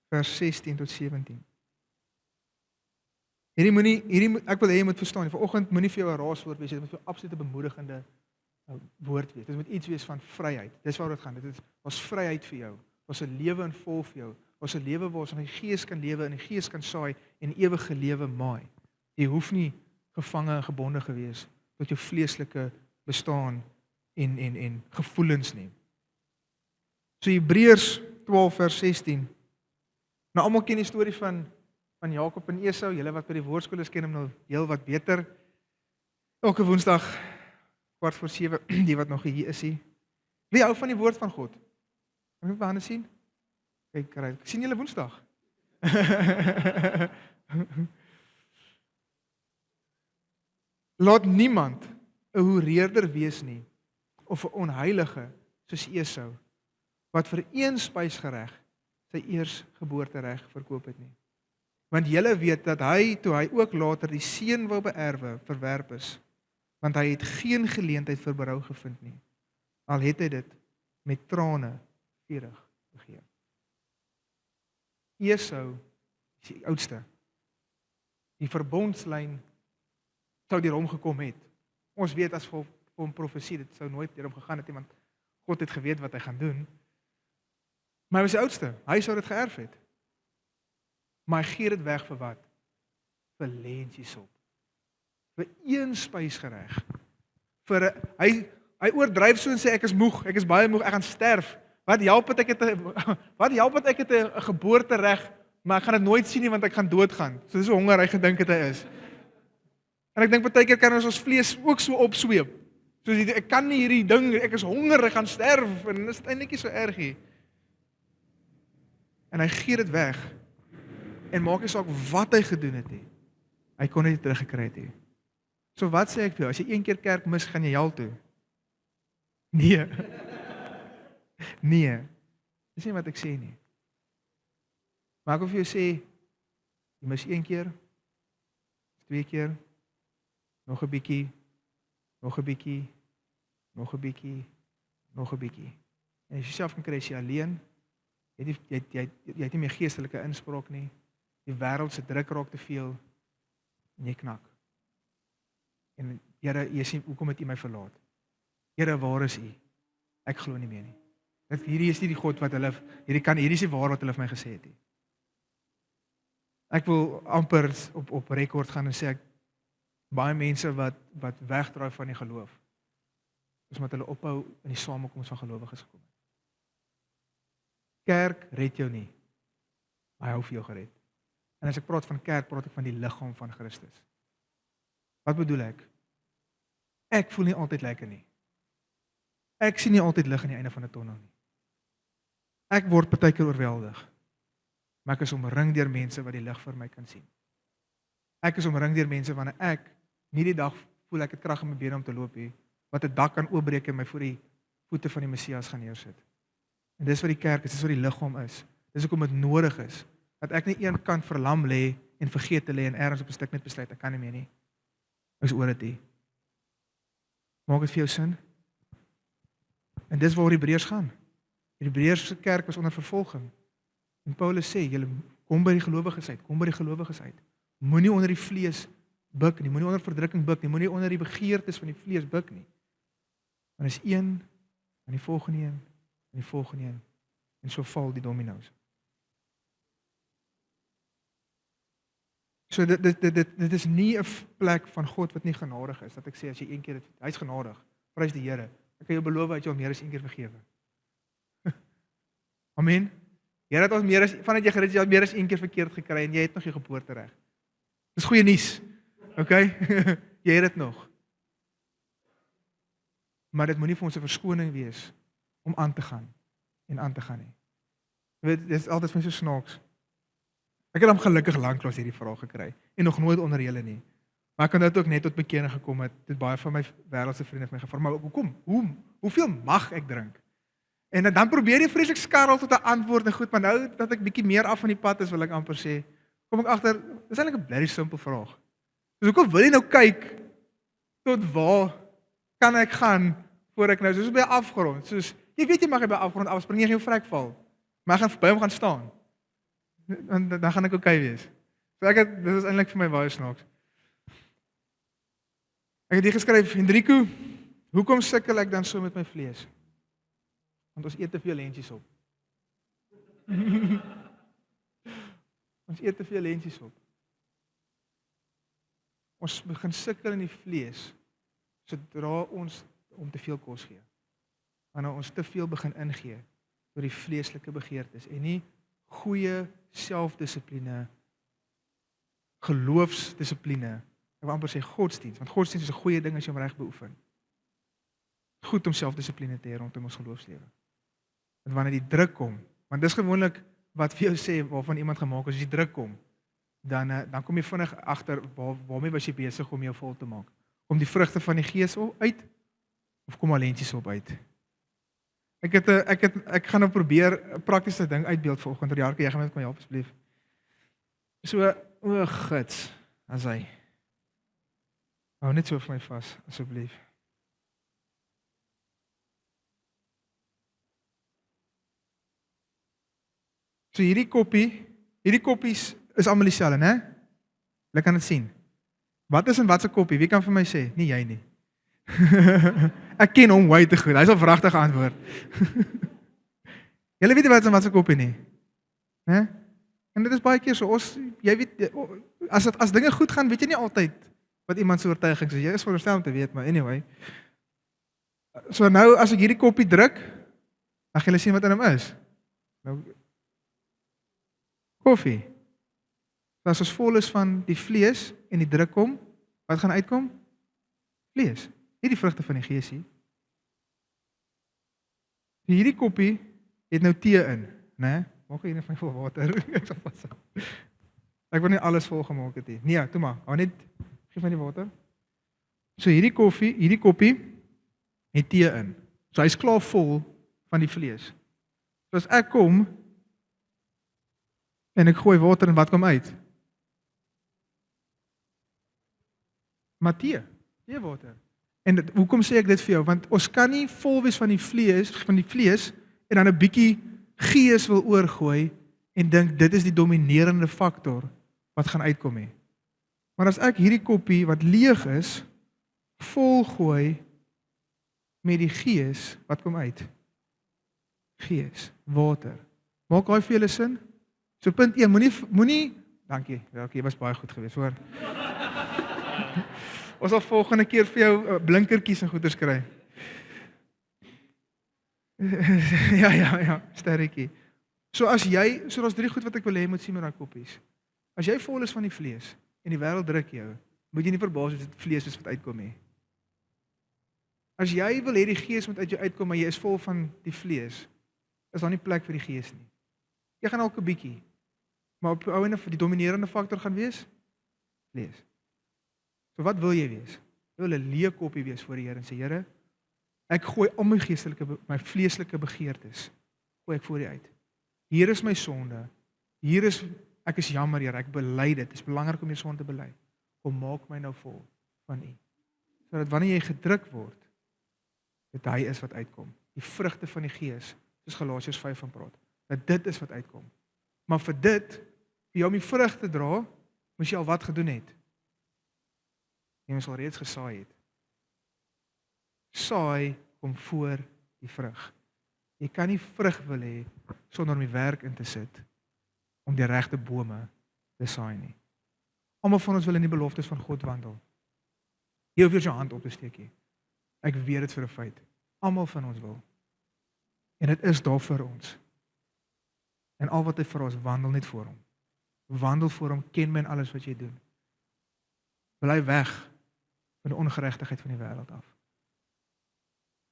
vers 16 tot 17. Ek wil hê jy moet verstaan, vanoggend moenie vir jou 'n raaswoord wees, dit moet vir jou absolute bemoedigende woord wees. Dit moet iets wees van vryheid. Dis waaroor dit gaan. Dit is ons vryheid vir jou. Ons 'n lewe in vol vir jou. Ons 'n lewe waar ons in die gees kan lewe, in die gees kan saai en ewige lewe maai. Jy hoef nie gevange en gebonde gewees tot jou vleeslike bestaan en gevoelens nie. So Hebreërs 12 vers 16. Nou almal ken die storie van Jakob en Esau, julle wat by die woordskool is ken hom nou heel wat beter. Elke Woensdag 6:15, die wat nog hier is hier. Wie hou van die woord van God? Kan jy hande sien? Kyk, ek sien julle Woensdag. Laat niemand 'n hoereerder wees nie of 'n onheilige soos Esau wat vir een spysgereg sy eersgeboortereg verkoop het nie. Want julle weet dat hy, toe hy ook later die seun wou beerwe, verwerp is, want hy het geen geleentheid vir berou gevind nie. Al het hy dit met trane vurig begeer. Esau is die oudste. Die verbondslyn sou deur hom gekom het. Ons weet as vir hom profesie, dit sou nooit deur hom gegaan het nie, want God het geweet wat hy gaan doen. Maar hy was die oudste, hy sou dit geërf het. Maar hy gee dit weg vir wat? Vir lentjies op. Vir een spysgereg hy oordryf so en sê ek is moeg, ek is baie moeg, ek gaan sterf. Wat help het ek het 'n geboortereg, maar ek gaan dit nooit sien nie want ek gaan doodgaan. So dis hoe honger hy gedink het hy is. En ek dink baie keer kan ons vlees ook so opsweep. Soos ek kan nie hierdie ding, ek is honger, ek gaan sterf en dit is eintlik nie so erg nie. En hy gee dit weg. En maak nie saak wat hy gedoen het nie. Hy kon dit teruggekry het nie. So wat sê ek vir jou, as jy een keer kerk mis, gaan jy hel toe? Nee. Nee. Dis nie wat ek sê nie. Maar ek wil vir jou sê, jy mis een keer, 2 keer, nog 'n bietjie, nog 'n bietjie, nog 'n bietjie, nog 'n bietjie. En as jy self kan kry, as jy alleen, jy het nie meer geestelike inspraak nie, die wêreld se druk raak te veel, en jy knak. En Here, jy sê, hoekom het U my verlaat? Here, waar is U? Ek glo nie meer nie. Hierdie is nie die God wat hierdie is nie waar wat hulle vir my gesê het nie. Ek wil amper op rekord gaan en sê baie mense wat wegdraai van die geloof, is omdat hulle ophou in die samekoms van gelowiges gekom het. Kerk red jou nie, maar hy hou vir jou gered. En as ek praat van kerk, praat ek van die liggaam van Christus. Wat bedoel ek? Ek voel nie altyd lekker nie. Ek sien nie altyd lig aan die einde van 'n tonnel nie. Ek word partykeer oorweldig, maar ek is omring deur mense wat die lig vir my kan sien. Ek is omring deur mense wanneer ek nie die dag voel ek het krag in my bene om te loop nie, wat 'n dak kan oopbreek en my voor die voete van die Messias gaan neersit. En dis wat die kerk is, dis wat die liggaam is. Dis hoekom dit nodig is dat ek nie een kant verlam lê en vergeet te lê en ergens op 'n stuk net besluit ek kan nie meer nie. Is oor dit. Maak dit vir jou sin? En dis waar die Hebreërs gaan. Die Hebreëse kerk was onder vervolging. En Paulus sê, julle kom by die gelowiges uit, kom by die gelowiges uit. Moenie onder die vlees buk nie, moenie onder verdrukking buk nie, moenie onder die begeertes van die vlees buk nie. Want is een, en die volgende een, en die volgende een, en so val die domino's. So dit is nie 'n plek van God wat nie genadig is, dat ek sê as jy een keer, hy's genadig, prys die Here. Ek kan jou beloof dat jy al meer as een keer vergewe. Amen. Here het ons meer as vandat jy gered is, jy al meer as een keer verkeerd gekry en jy het nog jou geboortereg. Dis goeie nuus. Okay? Jy het dit nog. Maar dit moenie vir ons 'n verskoning wees om aan te gaan en aan te gaan nie. Jy weet, dit is altyd vir my so snaaks. Ek het hom gelukkig lanklaas hierdie vraag gekry en nog nooit onder julle nie. Maar ek kan dit ook net tot bekering gekom het. Dit baie van my wêreldse vriende het my gevra, maar hoekom? Hoeveel mag ek drink? En dan probeer jy vreeslik skarrel tot 'n antwoord en goed, maar nou dat ek bietjie meer af van die pad is, wil ek amper sê, kom ek agter, dis eintlik 'n baie simpel vraag. Dus hoekom wil jy nou kyk tot waar kan ek gaan voor ek nou soos by 'n afgrond, soos jy weet jy mag by 'n afgrond afspring, jy gaan jou vrek val. Maar ek gaan by hom gaan staan. En dan gaan ek okay wees. So dit is eintlik vir my baie snaaks. Ek het hier geskryf, Hendrico, hoekom sukkel ek dan so met my vlees? Want ons eet te veel lentjies op. Ons eet te veel lentjies op. Ons begin sukkel in die vlees, sodra ons om te veel kos gee. Wanneer ons te veel begin ingee oor die vleeslike begeertes en nie goeie selfdissipline, geloofsdissipline, ek wil amper sê godsdienst, want godsdienst is 'n goeie ding as jy hom reg beoefen. Goed om selfdissipline te hê rondom ons geloofslewe. Want wanneer die druk kom, want dis gewoonlik wat vir jou sê waarvan iemand gemaak is, as die druk kom, dan kom jy vinnig agter waarmee was jy besig om jou vol te maak. Kom die vrugte van die Gees uit of kom alentjies op uit? Ek gaan nou probeer 'n praktiese ding uitbeeld vanoggend. Jarke, jy gaan met my help asseblief. So, o gits, as hy. Hou net so vir my vas asseblief. So hierdie koppies is almal dieselfde, né? Jy kan dit sien. Wat is in wat se koppie? Wie kan vir my sê? Nie jy nie. Ek ken hom way te goed. Hy sal wragtig antwoord. Julle weet nie wat is in wat se koppie nie. Né? En dit is baie keer so, jy weet, as dinge goed gaan, weet jy nie altyd wat iemand se oortuiging is. Jy is veronderstel om te weet, maar anyway. So nou as ek hierdie koppie druk, dan gaan julle sien wat in hom is. Nou koffie. As ons vol is van die vlees en die druk hom, wat gaan uitkom? Vlees. Nie die vrugte van die gees nie. Hierdie koppie het nou tee in, né? Maak hier net van vol water. Ek wil nie alles vol gemaak het nie. Nee, toe maar. Hou net gee van die water. So hierdie koppie het tee in. So hy's klaar vol van die vlees. So as ek kom en ek gooi water en wat kom uit? Maar teewater. En hoekom sê ek dit vir jou? Want ons kan nie vol wees van die vlees en dan 'n bietjie gees wil oorgooi en dink dit is die dominerende faktor wat gaan uitkom nie. Maar as ek hierdie koppie wat leeg is vol gooi met die gees, wat kom uit? Gees, water. Maak daai vir julle sin? So punt 1, moenie dankie. Ja, okay, was baie goed geweest, hoor. Ons sal volgende keer vir jou blinkertjies en goeders kry. ja, sterretjie. So daar's 3 goed wat ek wil hê moet sien met daai koppies. As jy vol is van die vlees en die wêreld druk jou, moet jy nie verbaas as dit vlees is wat uitkom nie. As jy wil hê die gees moet uit jou uitkom, maar jy is vol van die vlees, is daar nie plek vir die gees nie. Jy gaan dalk 'n bietjie, maar op die ou ende die dominerende faktor gaan wees vlees. So wat wil jy wees? Jy wil 'n leë koppie wees voor die Here en sê, Here, ek gooi al my vleeslike begeertes, gooi ek voor U uit. Hier is my sonde. Ek is jammer, Here, ek bely dit. Dit is belangrik om jou sonde te bely. Kom maak my nou vol van U. Sodat wanneer jy gedruk word, dat hy is wat uitkom. Die vrugte van die gees, soos Galasiërs 5 van praat. Dat dit is wat uitkom. Maar vir dit, vir jou om die vrug te dra, moes jy al wat gedoen het. Jy moes al reeds gesaai het. Saai kom voor die vrug. Jy kan nie vrug wil hê sonder om die werk in te sit om die regte bome te saai nie. Almal van ons wil in die beloftes van God wandel. Jy hoef jou hand op te steek nie. Ek weet dit vir 'n feit. Almal van ons wil. En dit is daar vir ons. En al wat hy vir ons wandel net voor hom. Wandel voor hom, ken my in alles wat jy doen. Bly weg van die ongeregtigheid van die wêreld af.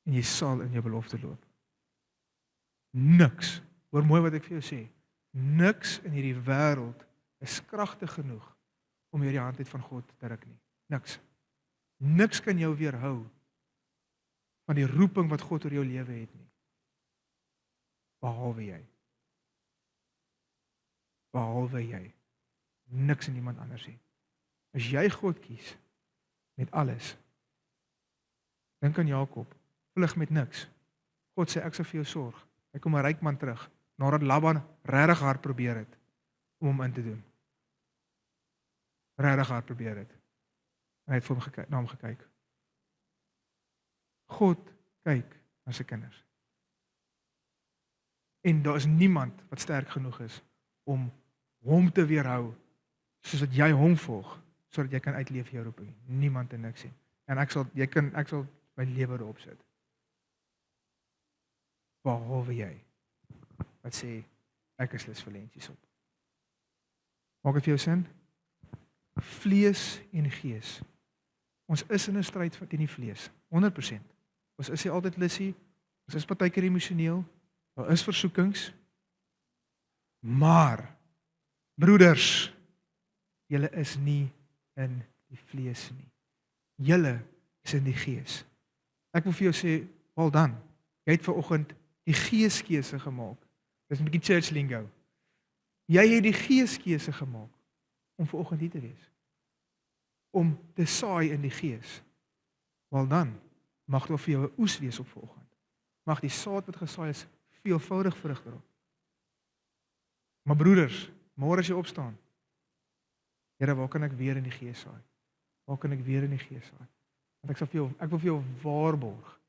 En jy sal in jou belofte loop. Niks, hoor mooi wat ek vir jou sê, niks in hierdie wêreld is kragtig genoeg om jou die hand uit van God te ruk nie. Niks. Niks kan jou weerhou van die roeping wat God oor jou lewe het nie. Behalwe jy. Behalwe jy. Niks en niemand anders nie. As jy God kies met alles, dink aan Jakob, vlug met niks. God sê ek sal vir jou sorg. Hy kom 'n ryk man terug, nadat Laban regtig hard probeer het om hom in te doen. Regtig hard probeer het. En hy het vir hom na hom gekyk. God kyk na sy kinders. En daar is niemand wat sterk genoeg is om hom te weerhou, soos wat jy hom volg, sodat jy kan uitleef jou roeping. Niemand en niks nie. En ek sal my lewe daarop sit. Behalwe jy, wat sê, ek is lus vir lentjies op. Maak dit vir jou sin? Vlees en gees. Ons is in 'n stryd teen die vlees, 100%. Ons is nie altyd lusie, ons is partykeer emosioneel, daar is versoekings, maar, broeders, julle is nie in die vlees nie. Julle is in die gees. Ek wil vir jou sê, wel dan, jy het vanoggend die geeskeuse gemaak. Dis 'n bietjie church lingo. Jy het die geeskeuse gemaak om vanoggend hier te wees. Om te saai in die gees. Wel dan, mag dit vir jou 'n oes wees op vanoggend. Mag die saad wat gesaai is veelvoudig vrug dra. Maar broeders, môre as jy opstaan, Here, waar kan ek weer in die gees saai? Waar kan ek weer in die gees saai? Want ek wil vir jou waarborg.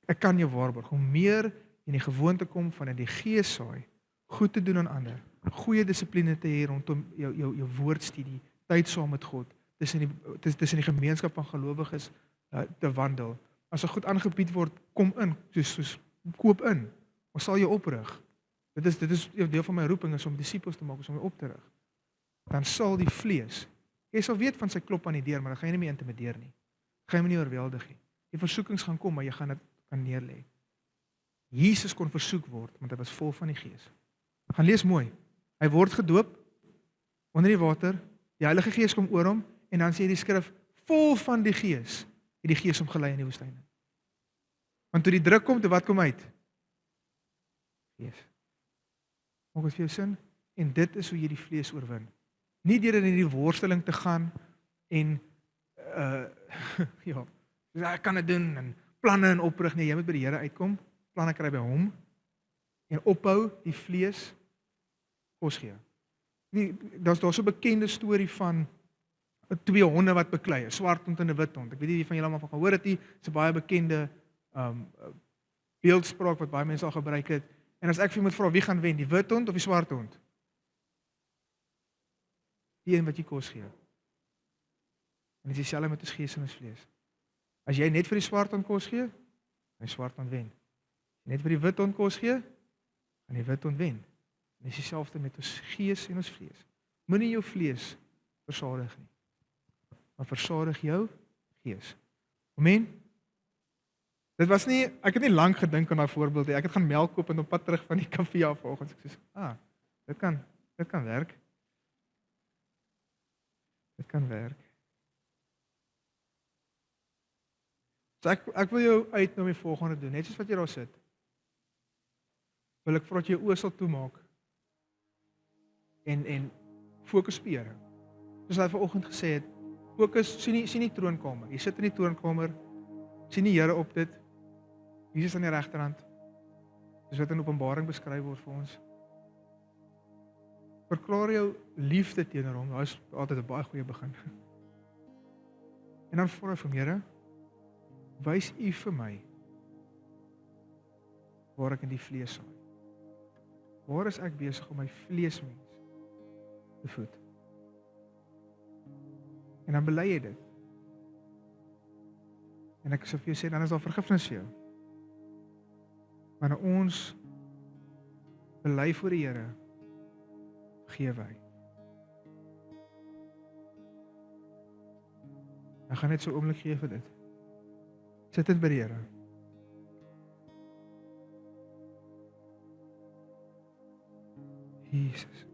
Ek kan jou waarborg, hoe meer in die gewoonte kom van in die gees saai, goed te doen aan ander, goeie dissipline te hê rondom jou woordstudie, tyd saam met God, tussen die gemeenskap van gelowiges te wandel. As er goed aangebied word, kom in, soos koop in. Ons sal jou oprig. Dit is deel van my roeping, is om disippels te maak, is om jou op te rig. Dan sal die vlees, jy sal weet van sy klop aan die deur, maar dan gaan jy nie meer intimideer nie. Gaan jy nie oorweldig nie. Die versoekings gaan kom, maar jy gaan dit kan neerlê. Jesus kon versoek word, want hy was vol van die Gees. Gaan lees mooi. Hy word gedoop onder die water, die Heilige Gees kom oor hom, en dan sê die skrif, vol van die Gees, het die Gees hom gelei in die woestyn. Want toe die druk kom, toe wat kom uit? Gees. Maak dit vir jou sin? En dit is hoe jy die vlees oorwin. Nie deur in die worsteling te gaan en ja, ek kan dit doen en planne en oprig nie, jy moet by die Here uitkom, planne kry by hom en ophou die vlees kos gee. Daar's so 'n bekende storie van 2 honde wat beklei, 'n swart hond en 'n wit hond. Ek weet nie wie van julle almal van gehoor het nie, dis 'n baie bekende beeldspraak wat baie mense al gebruik het. En as ek vir jou moet vra wie gaan wen, die wit hond of die swart hond? Die een wat jy kos gee. En dit is dieselfde met ons gees en ons vlees. As jy net vir die swart hond kos gee, gaan die swart hond wen. As jy net vir die wit hond kos gee, gaan die wit hond wen. En dit is dieselfde met ons gees en ons vlees. Moenie jou vlees versadig nie, maar versadig jou gees. Amen. Dit was nie, ek het nie lank gedink aan daai voorbeeld nie. Ek het gaan melk koop en op pad terug van die kafee af vanoggend. Ek sê, dit kan werk. Dit kan werk. So ek wil jou uitnooi om die volgende doen, net soos wat jy daar sit. Wil ek vra dat jy jou oë sal toemaak en fokus op die Here. Soos hy vanoggend gesê het, fokus, sien nie troonkamer. Jy sit in die troonkamer, sien die Here op dit. Jesus aan die regterhand. Dis wat in Openbaring beskryf word vir ons. Verklaar jou liefde teenoor hom. Dit is altyd 'n baie goeie begin. En dan vra hy vir Here, wys U vir my waar ek in die vlees saai. Waar is ek besig om my vleesmens te voed? En dan bely jy dit. En ek sou vir jou sê, dan is daar vergifnis vir jou. Wanneer ons bely voor die Here, vergewe hy. Ek gaan net so 'n oomblik gee vir dit. Sit dit by die Here. Jesus.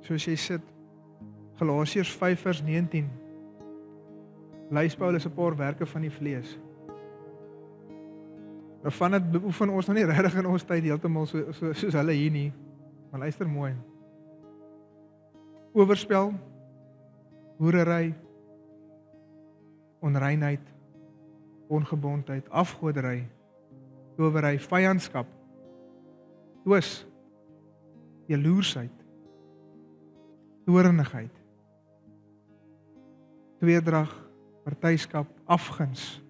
Soos jy sit, Galasiërs 5 vers 19, lys Paulus 'n paar werke van die vlees. Nou van dit beoefen ons nou nie regtig in ons tyd heeltemal soos hulle hier nie, maar luister mooi. Oorspel, hoerery, onreinheid, ongebondheid, afgoderry, towery, vyandskap, twis, jaloersheid, toornigheid, tweedrag, partyskap, afguns,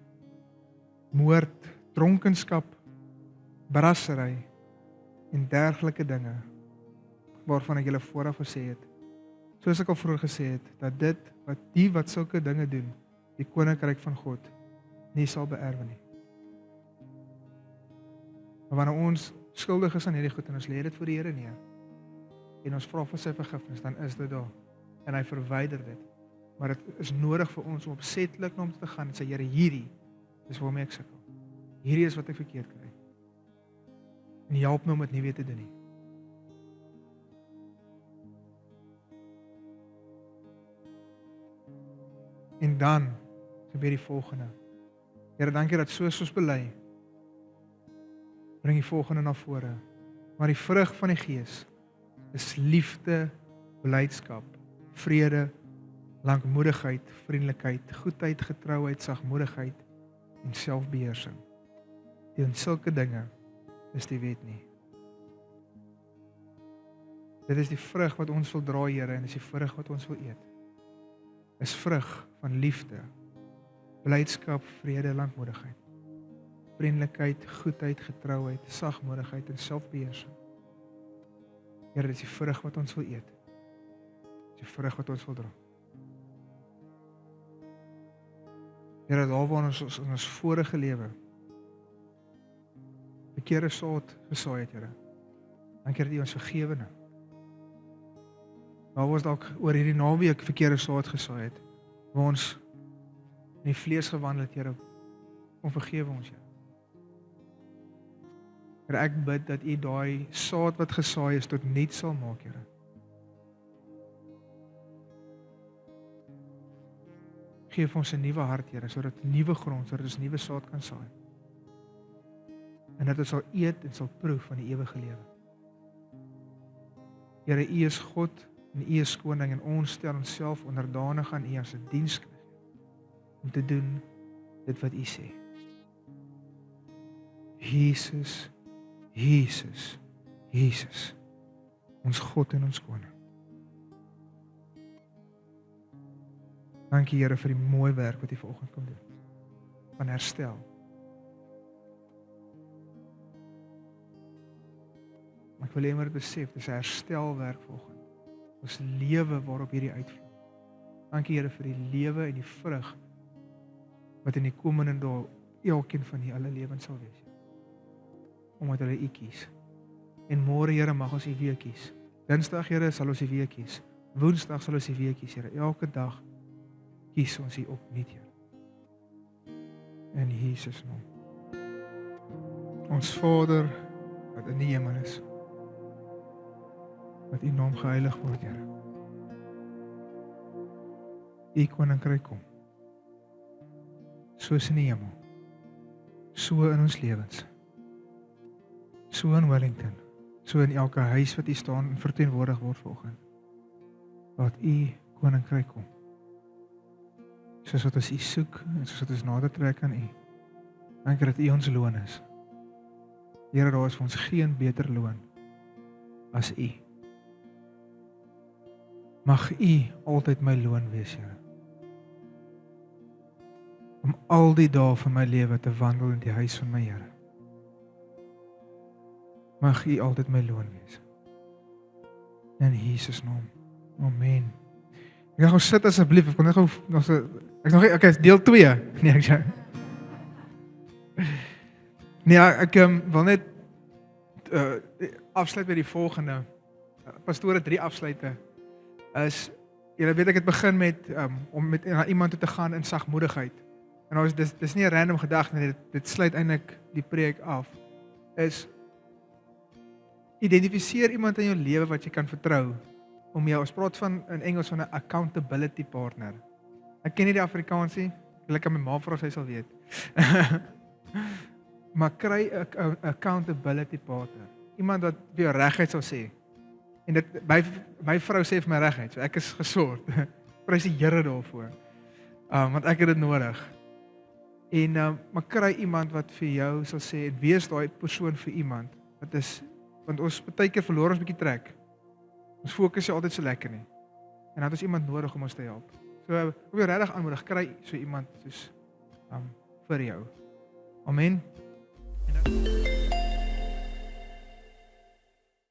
moord, dronkenskap, brassery en dergelike dinge waarvan ek julle vooraf gesê het. Soos ek al vroeër gesê het, dat die wat sulke dinge doen, die koninkryk van God nie sal beerwe nie. Maar wanneer ons skuldig is aan hierdie goed en ons lê dit voor die Here neer en ons vra vir sy vergifnis, dan is dit daar en hy verwyder dit. Maar dit is nodig vir ons om opsetlik na hom te gaan en sê, Here, hierdie is waarmee ek sukkel. Hierdie is wat ek verkeerd kry. En help my om dit nie weer te doen nie. En dan gebeur die volgende. Here, dankie dat soos ons bely, bring die volgende na vore. Maar die vrug van die Gees is liefde, blydskap, vrede, lankmoedigheid, vriendelikheid, goedheid, getrouheid, sagmoedigheid en selfbeheersing. Teen sulke dinge is die wet nie. Dit is die vrug wat ons wil dra, Here, en dis die vrug wat ons wil eet. Is vrug van liefde, blydskap, vrede, lankmoedigheid, vriendelikheid, goedheid, getrouheid, sagmoedigheid en selfbeheersing. Here, dit is die vrug wat ons wil eet. Dit is die vrug wat ons wil dra. Here, daar waar ons in ons vorige lewe verkeerde saad gesaai het, Here. Dankie dat U ons vergewe nou. Waar ons dalk oor hierdie naweek verkeerde saad gesaai het, waar ons in die vlees gewandel het, Here, om vergewe ons, Here. Here, ek bid dat U daai saad wat gesaai is tot nuut sal maak, Here. Geef ons 'n nuwe hart, Here, sodat nuwe grond, sodat ons nuwe saad kan saai. En dat ons sal eet en sal proef van die ewige lewe. Here, U is God en U is koning en ons stel onsself onderdanig aan U as 'n diensknegt om te doen dit wat U sê. Jesus, Jesus, Jesus, ons God en ons koning. Dankie, Here, vir die mooi werk wat U vanoggend kom doen. Van herstel. Maar ek wil hê moet besef, dis 'n herstelwerk vanoggend. Ons lewe waarop hierdie uitvloei. Dankie, Here, vir die lewe en die vrug wat in die komende dae elkeen van die alle lewens sal wees. Omdat hulle U kies. En môre, Here, mag ons U weer kies. Dinsdag, Here, sal ons U weer kies. Woensdag sal ons U weer kies, Here. Elke dag kies ons U opnuut, Here. In Jesus naam. Ons Vader wat in die hemel is, dat U naam geheilig word, Here. U koninkryk kom. Soos in die hemel, so in ons lewens. So in Wellington, so in elke huis wat U staan en verteenwoordig word vanoggend. Laat U koninkryk kom. Soos wat ons U soek en soos wat ons nader trek aan U. Dankie dat U ons loon is. Here, daar is vir ons geen beter loon as U. Mag U altyd my loon wees, Here. Om al die dae van my lewe te wandel in die huis van my Here. Mag U altyd my loon wees. In Jesus naam. Amen. Ek gaan gou sit asseblief. Ek kon net gou nog so ek nog okay, deel 2. Nee, ek Nee, ek wil net afsluit by die volgende. Pastore 3 afsluite is, julle weet ek het begin met om met na iemand toe te gaan in sagmoedigheid. En nou dis nie 'n random gedagte nie, dit sluit eintlik die preek af. Is identifiseer iemand in jou lewe wat jy kan vertrou om jou, ons praat van in Engels van 'n accountability partner. Ek ken nie die Afrikaans nie, ek kan my ma vra, sy sal weet. Maar kry 'n accountability partner. Iemand wat vir jou reguit sal sê. En dit my vrou sê vir my reguit, so ek is gesort. Prys die Here daarvoor. Want ek het dit nodig. En maar kry iemand wat vir jou sal sê en wees daai persoon vir iemand. Wat is want ons baie keer verloor ons 'n bietjie trek. Ons fokus is altyd so lekker nie. En dan het ons iemand nodig om ons te help. So ek wil jou regtig aanmoedig, kry so iemand soos vir jou. Amen. En dan